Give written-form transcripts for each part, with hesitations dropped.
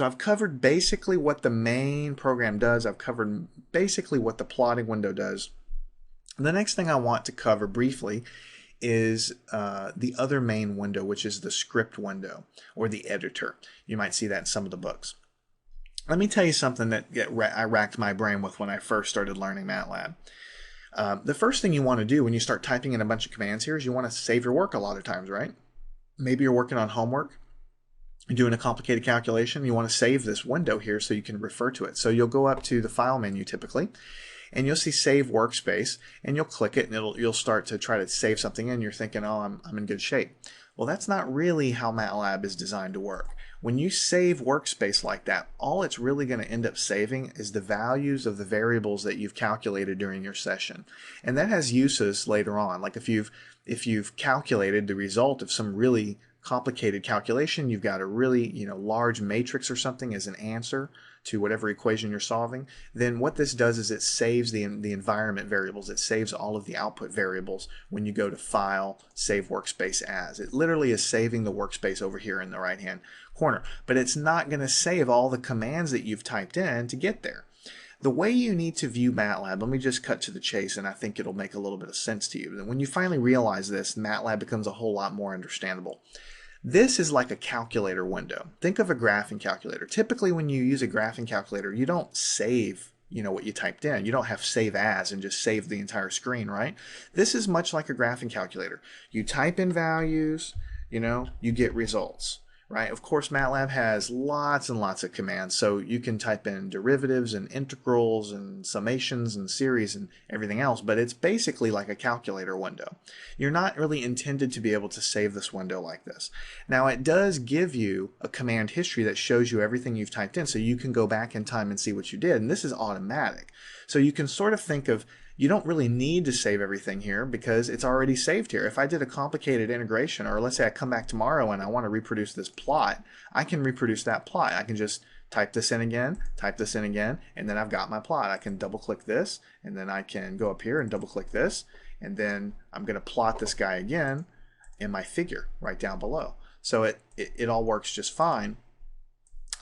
So I've covered basically what the main program does. I've covered basically what the plotting window does. The next thing I want to cover briefly is the other main window, which is the script window or the editor. You might see that in some of the books. Let me tell you something that I racked my brain with when I first started learning MATLAB. The first thing you want to do when you start typing in a bunch of commands here is you want to save your work a lot of times, right? Maybe you're working on homework, you're doing a complicated calculation, you want to save this window here so you can refer to it. So you'll go up to the File menu typically, and you'll see Save Workspace, and you'll click it, and you'll start to try to save something in. You're thinking, oh, I'm in good shape. Well, that's not really how MATLAB is designed to work. When you save workspace like that, all it's really going to end up saving is the values of the variables that you've calculated during your session. And that has uses later on. Like if you've calculated the result of some really complicated calculation, you've got a really large matrix or something as an answer to whatever equation you're solving, then what this does is it saves the environment variables. It saves all of the output variables when you go to File, Save Workspace As. It literally is saving the workspace over here in the right hand corner, but it's not going to save all the commands that you've typed in to get there. The way you need to view MATLAB, let me just cut to the chase, and I think it'll make a little bit of sense to you. When you finally realize this, MATLAB becomes a whole lot more understandable. This is like a calculator window. Think of a graphing calculator. Typically when you use a graphing calculator, you don't save what you typed in. You don't have save as and just save the entire screen, right? This is much like a graphing calculator. You type in values, you get results. Right? Of course, MATLAB has lots and lots of commands, so you can type in derivatives and integrals and summations and series and everything else, but it's basically like a calculator window. You're not really intended to be able to save this window like this. Now, it does give you a command history that shows you everything you've typed in, so you can go back in time and see what you did, and this is automatic. So you can sort of think of, you don't really need to save everything here because it's already saved here. If I did a complicated integration, or let's say I come back tomorrow and I want to reproduce this plot, I can reproduce that plot. I can just type this in again, and then I've got my plot. I can double click this, and then I can go up here and double click this, and then I'm going to plot this guy again in my figure right down below. So it all works just fine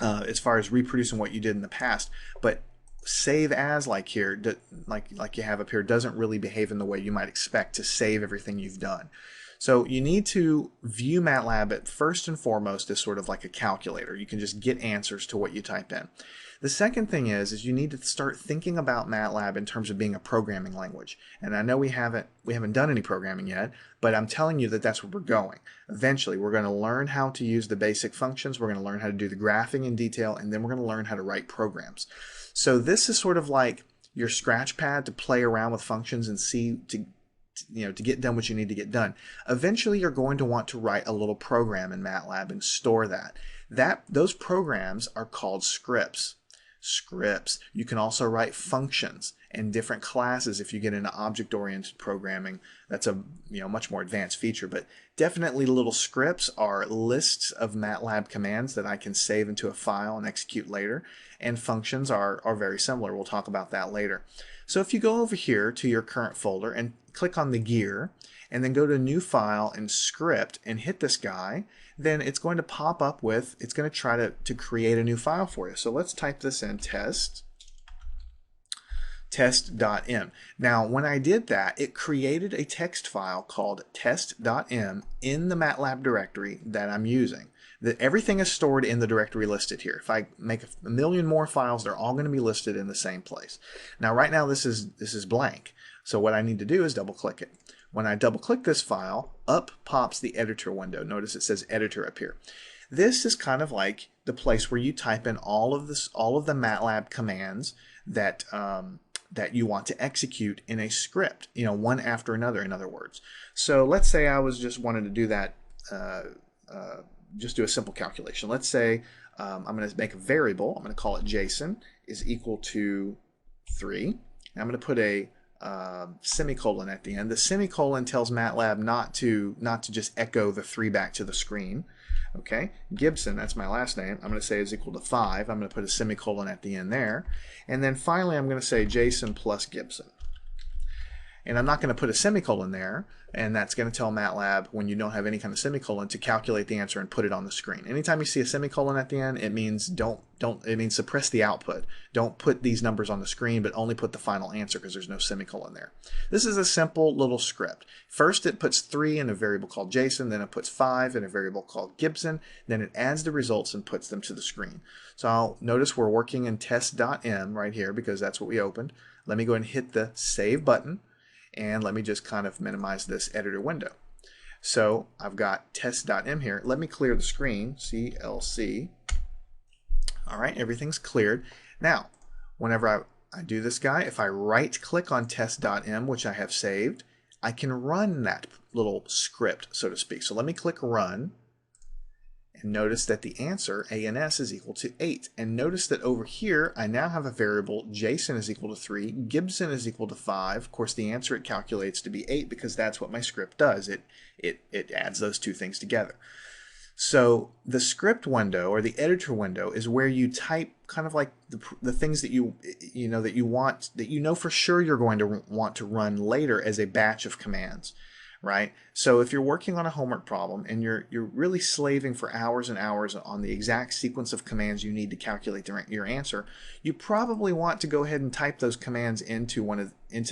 as far as reproducing what you did in the past. But save as like here, like you have up here, doesn't really behave in the way you might expect to save everything you've done. So you need to view MATLAB at first and foremost as sort of like a calculator. You can just get answers to what you type in. The second thing is you need to start thinking about MATLAB in terms of being a programming language. And I know we haven't done any programming yet, but I'm telling you that that's where we're going. Eventually, we're going to learn how to use the basic functions, we're going to learn how to do the graphing in detail, and then we're going to learn how to write programs. So this is sort of like your scratch pad to play around with functions and see to get done what you need to get done. Eventually, you're going to want to write a little program in MATLAB and store that. Those programs are called scripts. You can also write functions and different classes if you get into object-oriented programming. That's a much more advanced feature, but definitely little scripts are lists of MATLAB commands that I can save into a file and execute later, and functions are very similar. We'll talk about that later. So if you go over here to your current folder and click on the gear and then go to New File and Script and hit this guy, then it's going to pop up with, it's going to try to create a new file for you. So let's type this in, test.m. Now, when I did that, it created a text file called test.m in the MATLAB directory that I'm using. Everything is stored in the directory listed here. If I make a million more files, they're all going to be listed in the same place. Now, right now, this is blank. So what I need to do is double click it. When I double click this file, up pops the editor window. Notice it says editor up here. This is kind of like the place where you type in all of the MATLAB commands that that you want to execute in a script, one after another, in other words. So let's say I was just wanted to do that, just do a simple calculation. Let's say I'm going to make a variable. I'm going to call it Jason is equal to 3. And I'm going to put a semicolon at the end. The semicolon tells MATLAB not to just echo the 3 back to the screen. Okay, Gibson, that's my last name, I'm going to say is equal to 5. I'm going to put a semicolon at the end there. And then finally I'm going to say Jason plus Gibson. And I'm not going to put a semicolon there, and that's going to tell MATLAB when you don't have any kind of semicolon to calculate the answer and put it on the screen. Anytime you see a semicolon at the end, it means it means suppress the output. Don't put these numbers on the screen, but only put the final answer because there's no semicolon there. This is a simple little script. First, it puts 3 in a variable called Jason, then it puts 5 in a variable called Gibson, then it adds the results and puts them to the screen. So I'll notice we're working in test.m right here because that's what we opened. Let me go ahead and hit the save button. And let me just kind of minimize this editor window. So I've got test.m here. Let me clear the screen, CLC. All right, everything's cleared. Now, whenever I do this guy, if I right click on test.m, which I have saved, I can run that little script, so to speak. So let me click run. And notice that the answer, ANS, is equal to 8. And notice that over here, I now have a variable, Jason is equal to 3, Gibson is equal to 5. Of course, the answer it calculates to be 8 because that's what my script does. It adds those two things together. So the script window or the editor window is where you type kind of like the things that you know for sure you're going to want to run later as a batch of commands. Right? So if you're working on a homework problem and you're really slaving for hours and hours on the exact sequence of commands you need to calculate your answer, you probably want to go ahead and type those commands into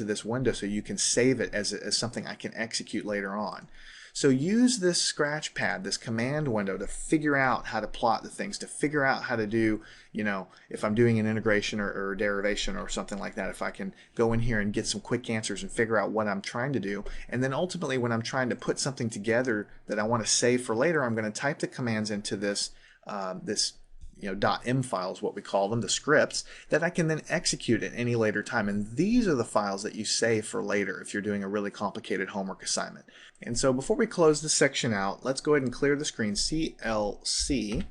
this window so you can save it as something I can execute later on. So use this scratch pad, this command window, to figure out how to plot the things, to figure out how to do, if I'm doing an integration or derivation or something like that, if I can go in here and get some quick answers and figure out what I'm trying to do. And then ultimately when I'm trying to put something together that I want to save for later, I'm going to type the commands into this, .m files, what we call them, the scripts, that I can then execute at any later time. And these are the files that you save for later if you're doing a really complicated homework assignment. And so before we close this section out, let's go ahead and clear the screen, CLC.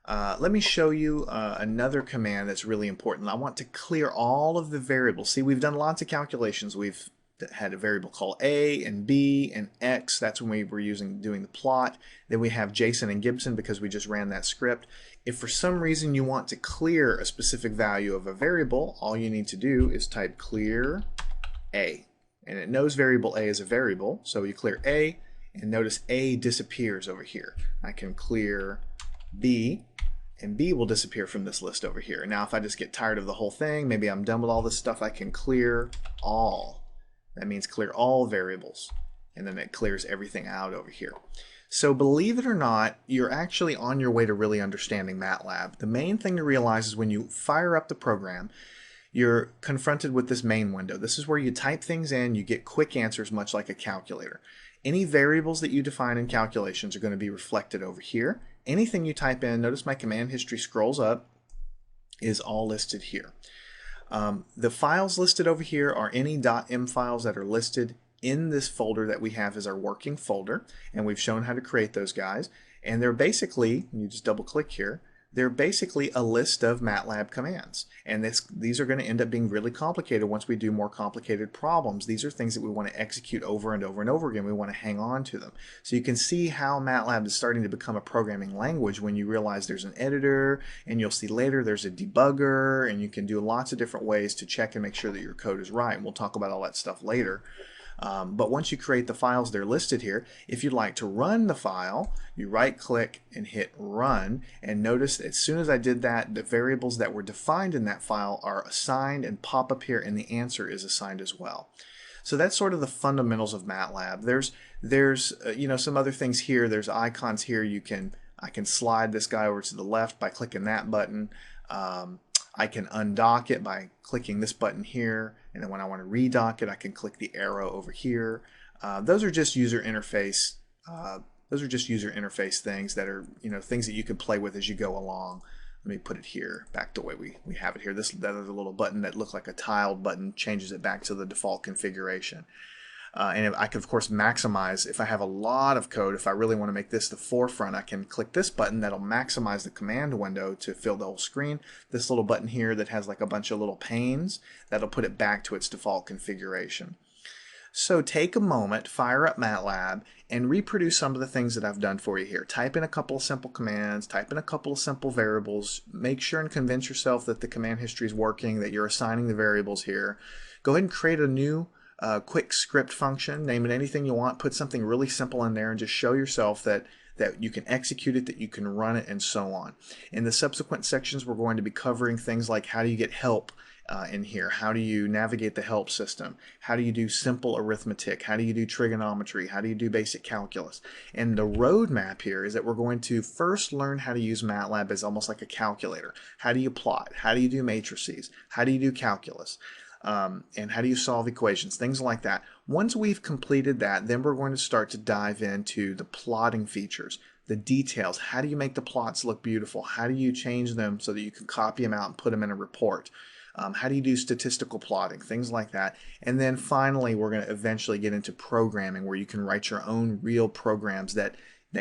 Let me show you another command that's really important. I want to clear all of the variables. See, we've done lots of calculations. We've had a variable called A and B and X. That's when we were doing the plot. Then we have Jason and Gibson because we just ran that script. If for some reason you want to clear a specific value of a variable, all you need to do is type clear A. And it knows variable A is a variable, so you clear A, and notice A disappears over here. I can clear B, and B will disappear from this list over here. Now if I just get tired of the whole thing, maybe I'm done with all this stuff, I can clear all. That means clear all variables, and then it clears everything out over here. So believe it or not, you're actually on your way to really understanding MATLAB. The main thing to realize is when you fire up the program, you're confronted with this main window. This is where you type things in, you get quick answers much like a calculator. Any variables that you define in calculations are going to be reflected over here. Anything you type in, notice my command history scrolls up, is all listed here. The files listed over here are any .m files that are listed in this folder that we have as our working folder, and we've shown how to create those guys. And they're basically, you just double click here, they're basically a list of MATLAB commands. And these are going to end up being really complicated once we do more complicated problems. These are things that we want to execute over and over and over again. We want to hang on to them. So you can see how MATLAB is starting to become a programming language when you realize there's an editor, and you'll see later there's a debugger, and you can do lots of different ways to check and make sure that your code is right. And we'll talk about all that stuff later. But once you create the files, they're listed here. If you'd like to run the file, you right click and hit run, and notice as soon as I did that, the variables that were defined in that file are assigned and pop up here, and the answer is assigned as well. So that's sort of the fundamentals of MATLAB. There's some other things here. There's icons here. I can slide this guy over to the left by clicking that button. I can undock it by clicking this button here, and then when I want to redock it, I can click the arrow over here. Those are just user interface. Those are just user interface things that are things that you can play with as you go along. Let me put it here back the way we have it here. That other little button that looks like a tiled button changes it back to the default configuration. And I can, of course, maximize. If I have a lot of code, if I really want to make this the forefront, I can click this button that'll maximize the command window to fill the whole screen. This little button here that has like a bunch of little panes, that'll put it back to its default configuration. So take a moment, fire up MATLAB, and reproduce some of the things that I've done for you here. Type in a couple of simple commands, type in a couple of simple variables, make sure and convince yourself that the command history is working, that you're assigning the variables here. Go ahead and create a new quick script function. Name it anything you want. Put something really simple in there and just show yourself that you can execute it, that you can run it, and so on. In the subsequent sections, we're going to be covering things like how do you get help in here? How do you navigate the help system? How do you do simple arithmetic? How do you do trigonometry? How do you do basic calculus? And the roadmap here is that we're going to first learn how to use MATLAB as almost like a calculator. How do you plot? How do you do matrices? How do you do calculus? And how do you solve equations, things like that. Once we've completed that, then we're going to start to dive into the plotting features, the details. How do you make the plots look beautiful? How do you change them so that you can copy them out and put them in a report? How do you do statistical plotting, things like that. And then finally, we're going to eventually get into programming, where you can write your own real programs that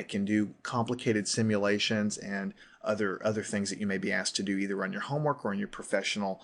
can do complicated simulations and other things that you may be asked to do either on your homework or in your professional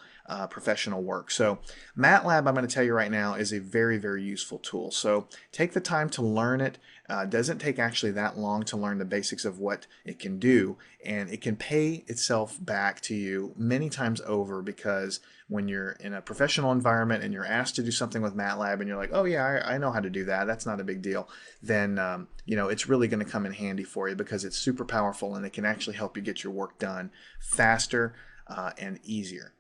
work. So MATLAB, I'm going to tell you right now, is a very, very useful tool. So take the time to learn it. It doesn't take actually that long to learn the basics of what it can do, and it can pay itself back to you many times over, because when you're in a professional environment and you're asked to do something with MATLAB and you're like, oh yeah, I know how to do that, that's not a big deal, then it's really going to come in handy for you, because it's super powerful and it can actually help you get your work done faster and easier.